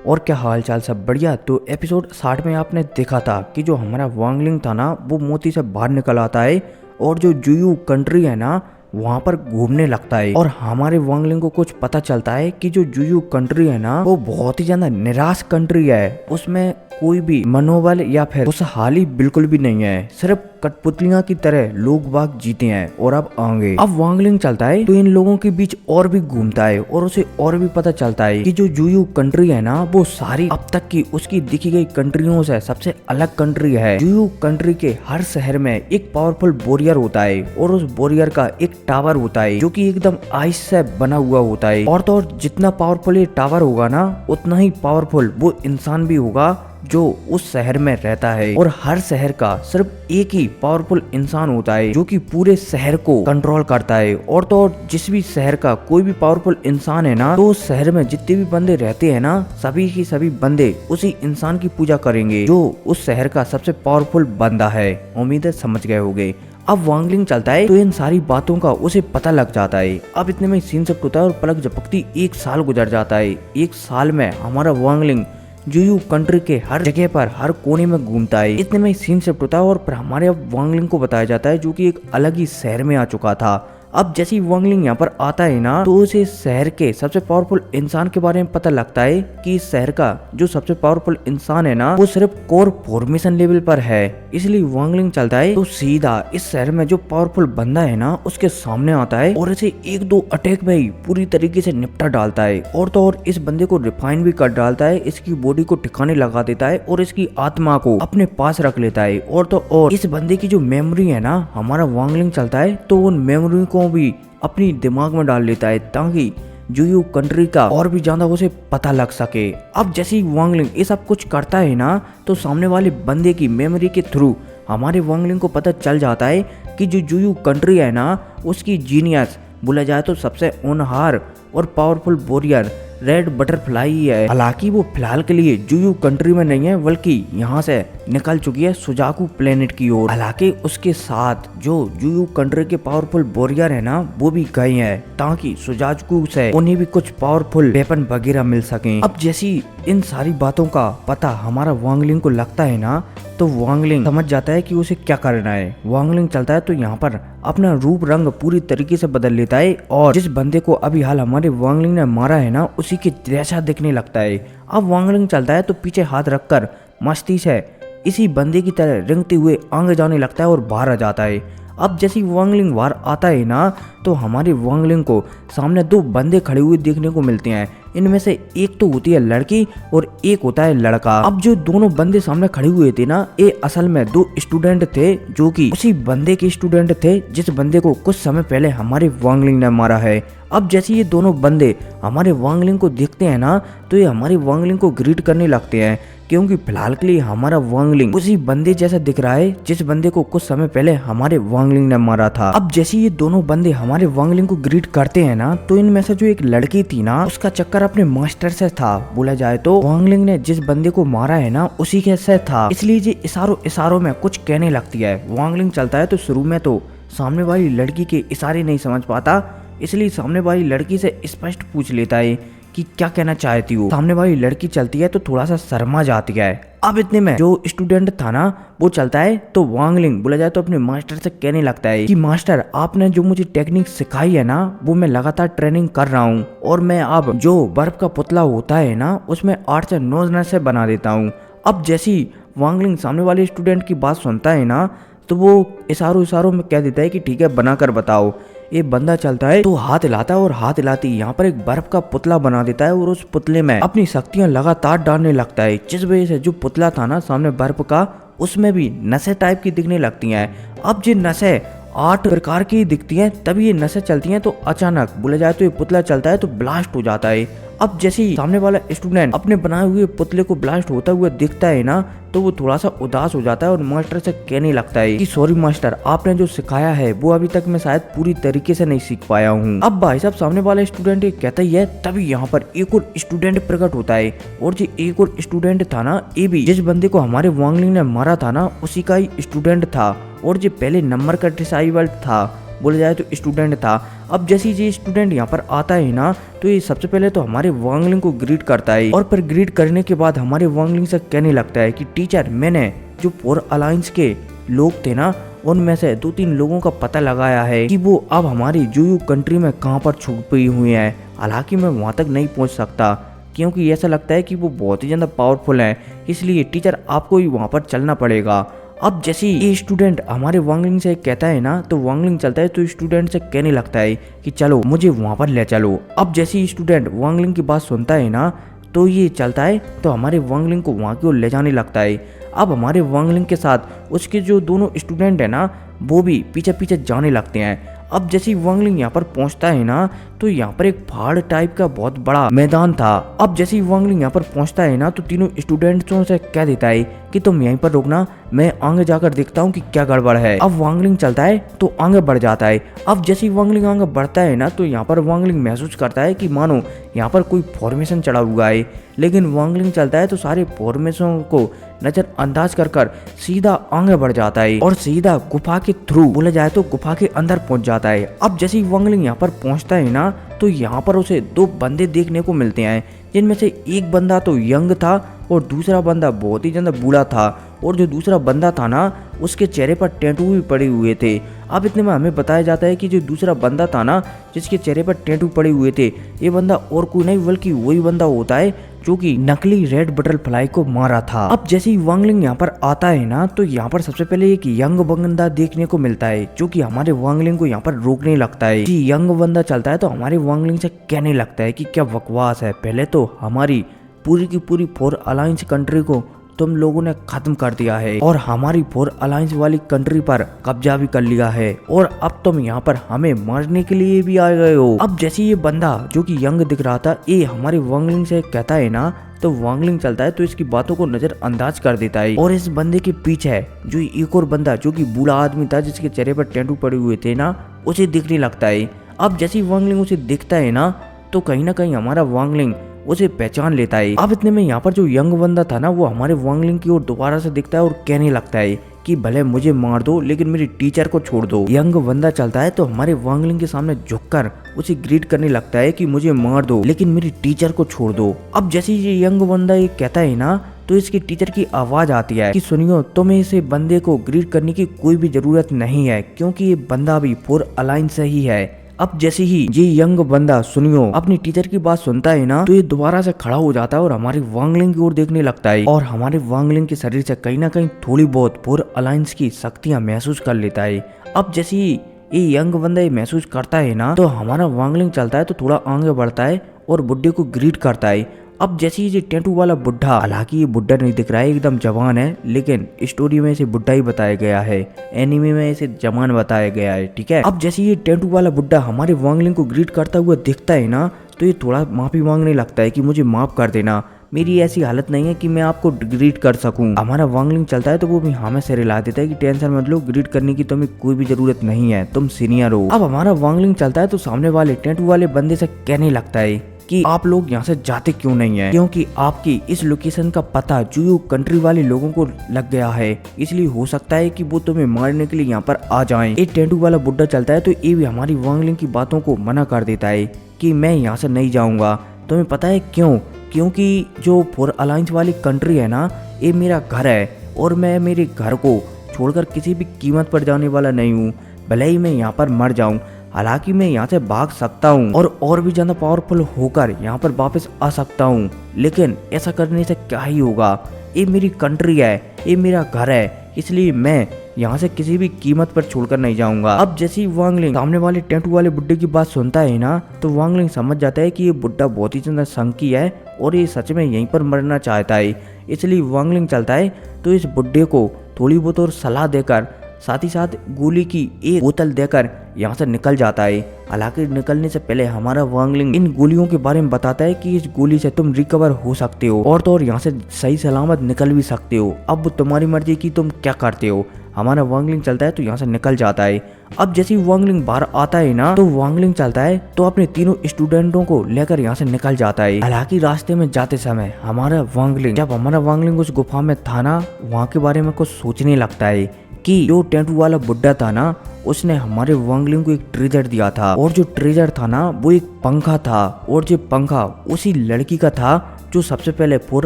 और क्या हाल चाल, सब बढ़िया। तो एपिसोड 60 में आपने देखा था कि जो हमारा वांगलिंग था ना वो मोती से बाहर निकल आता है और जो जुयू कंट्री है ना वहाँ पर घूमने लगता है। और हमारे वांगलिंग को कुछ पता चलता है कि जो जुयू कंट्री है ना वो बहुत ही ज्यादा निराश कंट्री है, उसमें कोई भी मनोबल या फिर खुशहाली बिल्कुल भी नहीं है। सिर्फ कठपुतलियां की तरह लोग बाग जीते हैं और अब आगे। अब वांगलिंग चलता है तो इन लोगों के बीच और भी घूमता है और उसे और भी पता चलता है कि जो जुयू कंट्री है ना वो सारी अब तक की उसकी दिखी गई कंट्रियों से सबसे अलग कंट्री है। जुयू कंट्री के हर शहर में एक पावरफुल वॉरियर होता है और उस वॉरियर का एक टावर होता है जो कि एकदम आइस से बना हुआ होता है। और तो और जितना पावरफुल ये टावर होगा ना उतना ही पावरफुल वो इंसान भी होगा जो उस शहर में रहता है। और हर शहर का सिर्फ एक ही पावरफुल इंसान होता है जो कि पूरे शहर को कंट्रोल करता है। और तो और जिस भी शहर का कोई भी पावरफुल इंसान है ना तो उस शहर में जितने भी बंदे रहते हैं ना सभी के सभी बंदे उसी इंसान की पूजा करेंगे जो उस शहर का सबसे पावरफुल बंदा है। उम्मीद है समझ गए होंगे। अब वांगलिंग चलता है तो इन सारी बातों का उसे पता लग जाता है। अब इतने में सीन शिफ्ट होता है और पलक झपकती 1 साल गुजर जाता है। 1 साल में हमारा वांगलिंग जुयू कंट्री के हर जगह पर हर कोने में घूमता है। इतने में सीन शिफ्ट होता है और फिर हमारे अब वांगलिंग को बताया जाता है जो कि एक अलग ही शहर में आ चुका था। अब जैसे ही वांगलिंग यहाँ पर आता है ना तो उसे शहर के सबसे पावरफुल इंसान के बारे में पता लगता है कि इस शहर का जो सबसे पावरफुल इंसान है ना वो सिर्फ कोर फॉर्मेशन लेवल पर है। इसलिए वांगलिंग चलता है तो सीधा इस शहर में जो पावरफुल बंदा है ना उसके सामने आता है और इसे 1-2 अटैक में ही पूरी तरीके से निपटा डालता है। और तो और इस बंदे को रिफाइन भी कर डालता है, इसकी बॉडी को ठिकाने लगा देता है और इसकी आत्मा को अपने पास रख लेता है। और तो और इस बंदे की जो मेमोरी है ना हमारा वांगलिंग चलता है तो उन मेमोरी को भी अपनी दिमाग में डाल लेता है ताकि जुयू कंट्री का और भी ज्यादा उसे पता लग सके। अब जैसे ही वांगलिंग ये सब कुछ करता है ना तो सामने वाले बंदे की मेमोरी के थ्रू हमारे वांगलिंग को पता चल जाता है कि जो जुयू कंट्री है ना उसकी जीनियस बोला जाए तो सबसे होनहार और पावरफुल वॉरियर रेड बटरफ्लाई ही है। हालांकि वो फिलहाल के लिए जुयू कंट्री में नहीं है बल्कि यहाँ से निकल चुकी है सुजाकू प्लेनेट की ओर। हालांकि उसके साथ जो जुयू कंट्री के पावरफुल वॉरियर है ना वो भी गए हैं ताकि सुजाकू से उन्हें भी कुछ पावरफुल वेपन वगैरह मिल सके। अब जैसी इन सारी बातों का पता हमारा वांगलिंग को लगता है ना तो वांगलिंग समझ जाता है कि उसे क्या करना है। वांगलिंग चलता है तो यहाँ पर अपना रूप रंग पूरी तरीके से बदल लेता है और जिस बंदे को अभी हाल हमारे वांगलिंग ने मारा है ना उसी के जैसा दिखने लगता है। अब वांगलिंग चलता है तो पीछे हाथ रखकर मस्ती से इसी बंदे की तरह रेंगते हुए आगे जाने लगता है और बाहर आ जाता है। अब जैसे वांगलिंग बाहर आता है ना तो हमारे वांगलिंग को सामने 2 बंदे खड़े हुए देखने को मिलते हैं। इनमें से एक तो होती है लड़की और एक होता है लड़का। अब जो दोनों बंदे सामने खड़े हुए थे ना ये असल में 2 स्टूडेंट थे जो कि उसी बंदे के स्टूडेंट थे जिस बंदे को कुछ समय पहले हमारे वांगलिंग ने मारा है। अब जैसे ये दोनों बंदे हमारे वांगलिंग को देखते हैं ना तो ये हमारे वांगलिंग को ग्रीट करने लगते हैं क्योंकि फिलहाल के लिए हमारा वांगलिंग उसी बंदे जैसा दिख रहा है जिस बंदे को कुछ समय पहले हमारे वांगलिंग ने मारा था। अब जैसे ये दोनों बंदे हमारे वांगलिंग को ग्रीट करते हैं ना तो इनमें से जो एक लड़की थी ना उसका चक्कर अपने मास्टर से था। बोला जाए तो वांगलिंग ने जिस बंदे को मारा है ना उसी के से था, इसलिए ये इशारों में कुछ कहने लगती है। वांगलिंग चलता है तो शुरू में तो सामने वाली लड़की के इशारे नहीं समझ पाता, इसलिए सामने वाली लड़की से स्पष्ट पूछ लेता है कि क्या कहना चाहती हो। सामने वाली लड़की चलती है तो थोड़ा सा शर्मा जाती है। अब इतने में जो स्टूडेंट था ना वो चलता है तो वांगलिंग बोला जाए तो अपने मास्टर से कहने लगता है कि मास्टर आपने जो मुझे टेक्निक सिखाई है ना वो मैं लगातार ट्रेनिंग कर रहा हूँ और मैं अब जो बर्फ का पुतला होता है ना उसमें 8 से 9 नसें बना देता हूँ। अब जैसी वांगलिंग सामने वाले स्टूडेंट की बात सुनता है ना तो वो इशारों में कह देता है कि ठीक है बनाकर बताओ। ये बंदा चलता है तो हाथ हिलाता है और हाथ हिलाती यहाँ पर एक बर्फ का पुतला बना देता है और उस पुतले में अपनी शक्तियां लगातार डालने लगता है जिस वजह से जो पुतला था ना सामने बर्फ का उसमें भी नसें टाइप की दिखने लगती हैं। अब ये नसें 8 प्रकार की दिखती हैं तभी ये नसें चलती हैं तो अचानक बोला जाए तो ये पुतला चलता है तो ब्लास्ट हो जाता है। अब जैसे ही सामने वाला स्टूडेंट अपने बनाए हुए पुतले को ब्लास्ट होता हुआ दिखता है ना तो वो थोड़ा सा उदास हो जाता है और मास्टर से कहने लगता है कि सॉरी मास्टर आपने जो सिखाया है वो अभी तक मैं शायद पूरी तरीके से नहीं सीख पाया हूँ। अब भाई साहब सामने वाला स्टूडेंट ये कहता ही है तभी यहाँ पर एक और स्टूडेंट प्रकट होता है और जो एक और स्टूडेंट था ना ये भी जिस बंदे को हमारे वांगलिंग ने मारा था ना उसी का ही स्टूडेंट था और जो पहले नंबर का डिसाइबल था बोला जाए तो स्टूडेंट था। अब जैसे ये स्टूडेंट यहाँ पर आता है ना, तो ये सबसे पहले तो हमारे वांगलिंग को ग्रीट करता है, और फिर ग्रीट करने के बाद हमारे वांगलिंग से कहने लगता है कि टीचर, मैंने जो फोर अलायंस के लोग थे ना, उनमें से 2-3 लोगों का पता लगाया है कि वो अब हमारी जुयू कंट्री में कहाँ पर छुपी हुई है। हालांकि मैं वहाँ तक नहीं पहुँच सकता क्योंकि ऐसा लगता है कि वो बहुत ही ज़्यादा पावरफुल हैं, इसलिए टीचर आपको ही वहाँ पर चलना पड़ेगा। अब जैसे ये स्टूडेंट हमारे वांगलिंग से कहता है ना, तो वांगलिंग चलता है तो स्टूडेंट से कहने लगता है कि चलो मुझे वहाँ पर ले चलो। अब जैसे स्टूडेंट वांगलिंग की बात सुनता है ना, तो ये चलता है तो हमारे वांगलिंग को वहाँ की ओर ले जाने लगता है। अब हमारे वांगलिंग के साथ उसके जो दोनों स्टूडेंट है ना, वो भी पीछे पीछे जाने लगते हैं। अब जैसे वांगलिंग यहाँ पर पहुँचता है ना, तो यहाँ पर एक पहाड़ टाइप का बहुत बड़ा मैदान था। अब जैसे वांगलिंग यहाँ पर पहुँचता है ना, तो तीनों स्टूडेंट्सों से कह देता है कि तुम यहीं पर रुकना, मैं आगे जाकर देखता हूँ कि क्या गड़बड़ है। अब वांगलिंग चलता है तो आगे बढ़ जाता है। अब जैसे वांगलिंग आगे बढ़ता है ना, तो यहाँ पर वांगलिंग महसूस करता है कि मानो यहाँ पर कोई फॉर्मेशन चढ़ा हुआ है, लेकिन वांगलिंग चलता है तो सारे फॉर्मेशन को नजरअंदाज कर सीधा आगे बढ़ जाता है और सीधा गुफा के थ्रू बोला जाए तो गुफा के अंदर पहुंच जाता है। अब जैसे वांगलिंग यहाँ पर पहुंचता है ना, तो यहाँ पर उसे 2 बंदे देखने को मिलते हैं, जिनमें से एक बंदा तो यंग था और दूसरा बंदा बहुत ही ज्यादा बूढ़ा था। और जो दूसरा बंदा था ना, उसके चेहरे पर टैटू भी पड़े हुए थे। अब इतने में हमें बताया जाता है कि जो दूसरा बंदा था ना, जिसके चेहरे पर टैटू पड़े हुए थे, ये बंदा और कोई नहीं बल्कि वही बंदा होता है जो कि नकली रेड बटरफ्लाई को मारा था। अब जैसे ही वांगलिंग यहाँ पर आता है ना, तो यहाँ पर सबसे पहले एक यंग बंदा देखने को मिलता है, जो कि हमारे वांगलिंग को यहाँ पर रोकने लगता है। यंग बंदा चलता है तो हमारे वांगलिंग से कहने लगता है कि क्या बकवास है, पहले तो हमारी पूरी की पूरी 4 अलायंस कंट्री को तुम लोगों ने खत्म कर दिया है और हमारी 4 अलायंस वाली कंट्री पर कब्जा भी कर लिया है, और अब तुम यहाँ पर हमें मारने के लिए भी आ गए हो। अब जैसे ये बंदा जो कि यंग दिख रहा था, ये हमारे वांगलिंग से कहता है ना, तो वांगलिंग चलता है तो इसकी बातों को नजरअंदाज कर देता है, और इस बंदे के पीछे जो एक और बंदा जो कि बूढ़ा आदमी था, जिसके चेहरे पर टैटू पड़े हुए थे ना, उसे दिखने लगता है। अब जैसे वांगलिंग उसे दिखता है ना, तो कहीं ना कहीं हमारा वांगलिंग उसे पहचान लेता है। अब इतने में यहाँ पर जो यंग बंदा था ना, वो हमारे वांगलिंग की ओर दोबारा से दिखता है और कहने लगता है कि भले मुझे मार दो, लेकिन मेरी टीचर को छोड़ दो। यंग बंदा चलता है तो हमारे वांगलिंग के सामने झुककर उसे ग्रीट करने लगता है कि मुझे मार दो, लेकिन मेरी टीचर को छोड़ दो। अब जैसे ये यंग बंदा ये कहता है ना, तो इसकी टीचर की आवाज आती है कि सुनियो, तुम्हें इसे बंदे को ग्रीट करने की कोई भी जरूरत नहीं है, क्योंकि ये बंदा भी 4 अलायंस से ही है। अब जैसे ही ये यंग बंदा सुनियो अपनी टीचर की बात सुनता है ना, तो ये दोबारा से खड़ा हो जाता है और हमारी वांगलिंग की ओर देखने लगता है, और हमारे वांगलिंग के शरीर से कहीं ना कहीं थोड़ी बहुत 4 अलायंस की शक्तियां महसूस कर लेता है। अब जैसे ही ये यंग बंदा ये महसूस करता है ना, तो हमारा वांगलिंग चलता है तो थोड़ा आगे बढ़ता है और बुड्ढे को ग्रीट करता है। अब जैसे ही ये टैटू वाला बुढ़ा, हालांकि ये बुढ़ा नहीं दिख रहा है, एकदम जवान है, लेकिन स्टोरी में इसे बुढ़ा ही बताया गया है, एनिमे में इसे जवान बताया गया है, ठीक है। अब जैसे ये टैटू वाला बुढ़ा हमारे वांगलिंग को ग्रीट करता हुआ दिखता है ना, तो ये थोड़ा माफी मांगने लगता है कि मुझे माफ कर देना, मेरी ऐसी हालत नहीं है कि मैं आपको ग्रीट कर सकूं। हमारा वांगलिंग चलता है तो वो भी हमें से रिला देता है कि टेंशन मत लो, ग्रीट करने की तुम्हें कोई भी जरूरत नहीं है, तुम सीनियर हो। अब हमारा वांगलिंग चलता है तो सामने वाले टैटू वाले बंदे से कहने लगता है कि आप लोग यहाँ से जाते क्यों नहीं है, क्योंकि आपकी इस लोकेशन का पता जुयू कंट्री वाले लोगों को लग गया है, इसलिए हो सकता है कि वो तुम्हें मारने के लिए यहाँ पर आ जाएं। एक टैटू वाला बुड्ढा चलता है तो ये भी हमारी वांगलिंग की बातों को मना कर देता है कि मैं यहाँ से नहीं जाऊंगा। तुम्हें पता है क्यों? क्योंकि जो 4 अलायंस वाली कंट्री है ना, ये मेरा घर है, और मैं मेरे घर को छोड़कर किसी भी कीमत पर जाने वाला नहीं हूँ, भले ही मैं यहाँ पर मर जाऊँ। हालांकि मैं यहाँ से भाग सकता हूँ और भी ज्यादा पावरफुल होकर यहाँ पर वापस आ सकता हूँ, लेकिन ऐसा करने से क्या ही होगा, ये मेरी कंट्री है, ये मेरा घर है, इसलिए मैं यहाँ से किसी भी कीमत पर छोड़कर नहीं जाऊंगा। अब जैसे ही वांगलिंग सामने वाले टैटू वाले बुड्ढे की बात सुनता है ना, तो वांगलिंग समझ जाता है कि ये बुड्ढा बहुत ही ज्यादा संकी है और ये सच में यहीं पर मरना चाहता है, इसलिए वांगलिंग चलता है तो इस बुड्ढे को थोड़ी बहुत और सलाह देकर, साथ ही साथ गोली की एक बोतल देकर यहाँ से निकल जाता है। हालांकि निकलने से पहले हमारा वांगलिंग इन गोलियों के बारे में बताता है कि इस गोली से तुम रिकवर हो सकते हो और तो और यहाँ से सही सलामत निकल भी सकते हो, अब तुम्हारी मर्जी की तुम क्या करते हो। हमारा वांगलिंग चलता है तो यहाँ से निकल जाता है। अब जैसे ही वांगलिंग बाहर आता है ना, तो वांगलिंग चलता है तो अपने तीनों स्टूडेंटों को लेकर यहाँ से निकल जाता है। हालांकि रास्ते में जाते समय हमारा वांगलिंग उस गुफा में था ना, वहाँ के बारे में कुछ सोचने लगता है कि जो टैटू वाला बुड्ढा था ना, उसने हमारे वांगलिंग को एक ट्रेजर दिया था, और जो ट्रेजर था ना वो एक पंखा था, और जो पंखा उसी लड़की का था जो सबसे पहले 4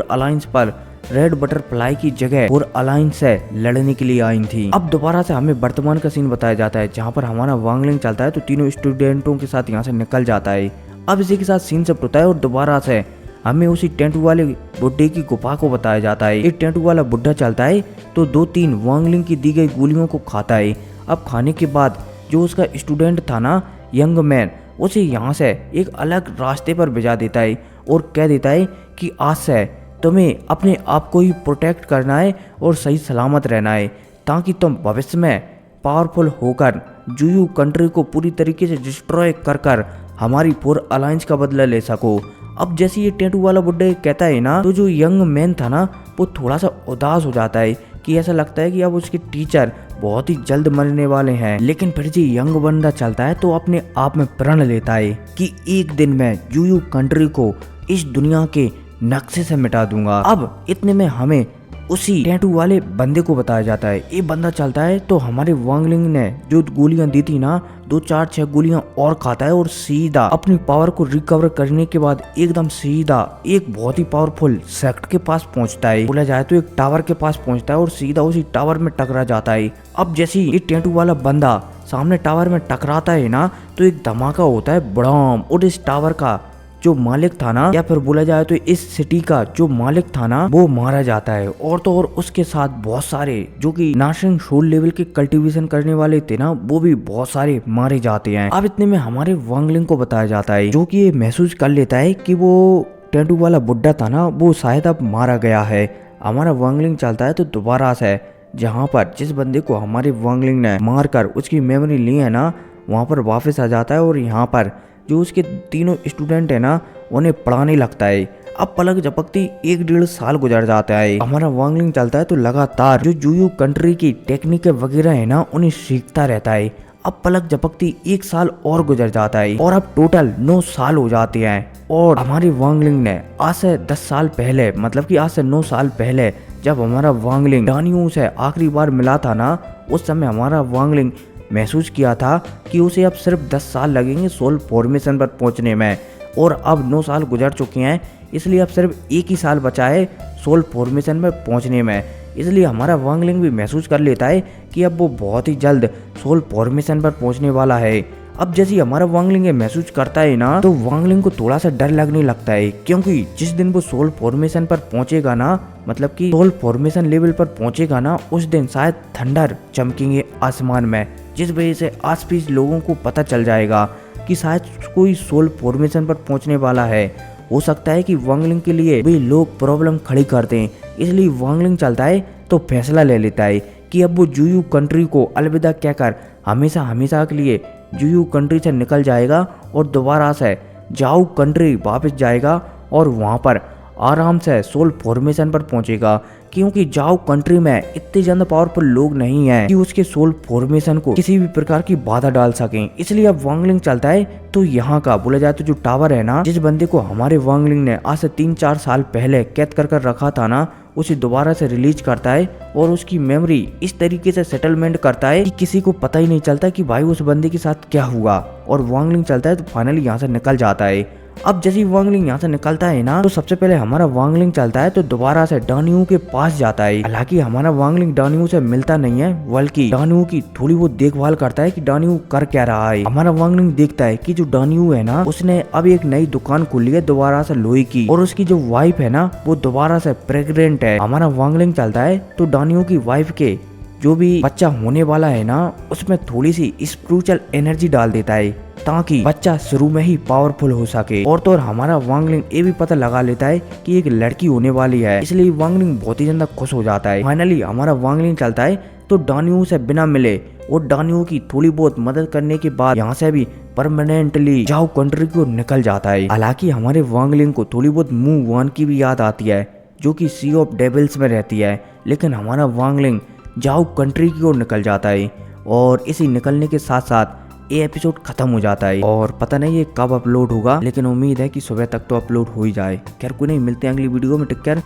अलायंस पर रेड बटरफ्लाई की जगह 4 अलायंस से लड़ने के लिए आई थी। अब दोबारा से हमें वर्तमान का सीन बताया जाता है जहाँ पर हमारा वांगलिंग चलता है तो तीनों स्टूडेंटों के साथ यहाँ से निकल जाता है। अब इसी के साथ सीन सब होता है और दोबारा से हमें उसी टेंटू वाले बुड्ढे की गुफा को बताया जाता है। एक टेंटू वाला बुड्ढा चलता है तो 2-3 वांगलिंग की दी गई गोलियों को खाता है। अब खाने के बाद जो उसका स्टूडेंट था ना यंग मैन, उसे यहाँ से एक अलग रास्ते पर भेजा देता है और कह देता है कि आज से तुम्हें अपने आप को ही प्रोटेक्ट करना है और सही सलामत रहना है, ताकि तुम भविष्य में पावरफुल होकर जुयू कंट्री को पूरी तरीके से डिस्ट्रॉय कर हमारी 4 अलायंस का बदला ले सको। अब जैसे ये टेंटू वाला बुड्ढे कहता है ना तो जो यंग मैन था ना वो थोड़ा सा उदास हो जाता है कि ऐसा लगता है कि अब उसके टीचर बहुत ही जल्द मरने वाले हैं। लेकिन फिर जी यंग बंदा चलता है तो अपने आप में प्रण लेता है कि एक दिन मैं जुयू कंट्री को इस दुनिया के नक्शे से मिटा दूंगा। अब इतने में हमें उसी टैटू वाले बंदे को बताया जाता है। ये बंदा चलता है तो हमारे वांगलिंग ने जो गोलियां दी थी ना 2-4-6 गोलियां और खाता है और सीधा अपनी पावर को रिकवर करने के बाद एकदम सीधा एक बहुत ही पावरफुल सेक्ट के पास पहुंचता है। बोला जाए तो एक टावर के पास पहुंचता है और सीधा उसी टावर में टकरा जाता है। अब जैसे ये टैटू वाला बंदा सामने टावर में टकराता है ना तो एक धमाका होता है बड़ाम, और इस टावर का जो मालिक था ना, या फिर बोला जाए तो इस सिटी का जो मालिक था ना, वो मारा जाता है। और तो और उसके साथ बहुत सारे जो कि नाशिंग सोल लेवल के कल्टीवेशन करने वाले थे ना, वो भी बहुत सारे मारे जाते हैं। अब इतने में हमारे वांगलिंग को बताया जाता है जो कि ये महसूस कर लेता है कि वो टेंटू वाला बुड्ढा था ना वो शायद अब मारा गया है। हमारा वांगलिंग चलता है तो दोबारा से जहाँ पर जिस बंदे को हमारे वांगलिंग ने मार कर उसकी मेमोरी ली है ना वहाँ पर वापस आ जाता है, और यहाँ पर जो उसके तीनों स्टूडेंट है ना उन्हें पढ़ाने लगता है। अब पलक झपकती 1-1.5 साल गुजर जाता है। हमारा वांगलिंग चलता है तो लगातार जो जुयू कंट्री की टेक्निक वगैरह है ना उन्हें सीखता रहता है। अब पलक झपकती 1 साल और गुजर जाता है और अब टोटल 9 साल हो जाते हैं। और हमारे वांगलिंग ने आज से 10 साल पहले, मतलब कि आज से 9 साल पहले जब हमारा वांगलिंग डानियों से आखिरी बार मिला था ना, उस समय हमारा वांगलिंग महसूस किया था कि उसे अब सिर्फ 10 साल लगेंगे सोल फॉर्मेशन पर पहुंचने में, और अब 9 साल गुजर चुके हैं, इसलिए अब सिर्फ 1 ही साल बचा है सोल फॉर्मेशन में पहुंचने में। इसलिए हमारा वांगलिंग भी महसूस कर लेता है कि अब वो बहुत ही जल्द सोल फॉर्मेशन पर पहुंचने वाला है। अब जैसे हमारा वांगलिंग ये महसूस करता है ना तो वांगलिंग को थोड़ा सा डर लगने लगता है, क्योंकि जिस दिन वो सोल फॉर्मेशन पर पहुंचेगा ना, मतलब कि सोल फॉर्मेशन लेवल पर पहुंचेगा ना, उस दिन शायद थंडर चमकेंगे आसमान में, जिस वजह से आसपास लोगों को पता चल जाएगा कि शायद कोई सोल फॉर्मेशन पर पहुंचने वाला है। हो सकता है कि वांगलिंग के लिए भी लोग प्रॉब्लम खड़ी कर दें, इसलिए वांगलिंग चलता है तो फैसला ले लेता है कि अब वो जुयू कंट्री को अलविदा कहकर हमेशा हमेशा के लिए जुयू कंट्री से निकल जाएगा और दोबारा से जाऊ कंट्री वापस जाएगा और वहाँ पर आराम से सोल फॉर्मेशन पर पहुंचेगा, क्योंकि जाओ कंट्री में इतने ज्यादा पावरफुल लोग नहीं हैं कि उसके सोल फॉर्मेशन को किसी भी प्रकार की बाधा डाल सकें। इसलिए अब वांगलिंग चलता है तो यहाँ का बोला जाए तो जो टावर है ना, जिस बंदे को हमारे वांगलिंग ने आज से 3-4 साल पहले कैद कर रखा था ना, उसे दोबारा से रिलीज करता है और उसकी मेमोरी इस तरीके से सेटलमेंट करता है कि किसी को पता ही नहीं चलता कि भाई उस बंदे के साथ क्या हुआ, और वांगलिंग चलता है तो फाइनली यहाँ से निकल जाता है। अब जैसे वांगलिंग यहाँ से निकलता है ना तो सबसे पहले हमारा वांगलिंग चलता है तो दोबारा से डानियों के पास जाता है। हालांकि हमारा वांगलिंग डानियों से मिलता नहीं है, बल्कि डानियों की थोड़ी बहुत देखभाल करता है कि डानियों कर क्या रहा है। हमारा वांगलिंग देखता है कि जो डानियों है ना उसने अब एक नई दुकान खोली है दोबारा से लोहे की, और उसकी जो वाइफ है ना वो दोबारा से प्रेग्नेंट है। हमारा वांगलिंग चलता है तो डानियों की वाइफ के जो भी बच्चा होने वाला है ना उसमें थोड़ी सी स्पिरिचुअल एनर्जी डाल देता है ताकि बच्चा शुरू में ही पावरफुल हो सके। और तो और हमारा वांगलिंग ये भी पता लगा लेता है कि एक लड़की होने वाली है, इसलिए वांगलिंग बहुत ही ज्यादा खुश हो जाता है। फाइनली हमारा वांगलिंग चलता है तो डानियों से बिना मिले और डानियों की थोड़ी बहुत मदद करने के बाद यहाँ से भी परमानेंटली जाओ कंट्री को निकल जाता है। हालांकि हमारे वांगलिंग को थोड़ी बहुत मूव वन की भी याद आती है जो कि सी ऑफ डेविल्स में रहती है, लेकिन हमारा वांगलिंग जाओ कंट्री की ओर निकल जाता है। और इसी निकलने के साथ साथ ये एपिसोड खत्म हो जाता है, और पता नहीं ये कब अपलोड होगा, लेकिन उम्मीद है कि सुबह तक तो अपलोड हो ही जाए। खैर कोई नहीं, मिलते हैं अगली वीडियो में। Take care.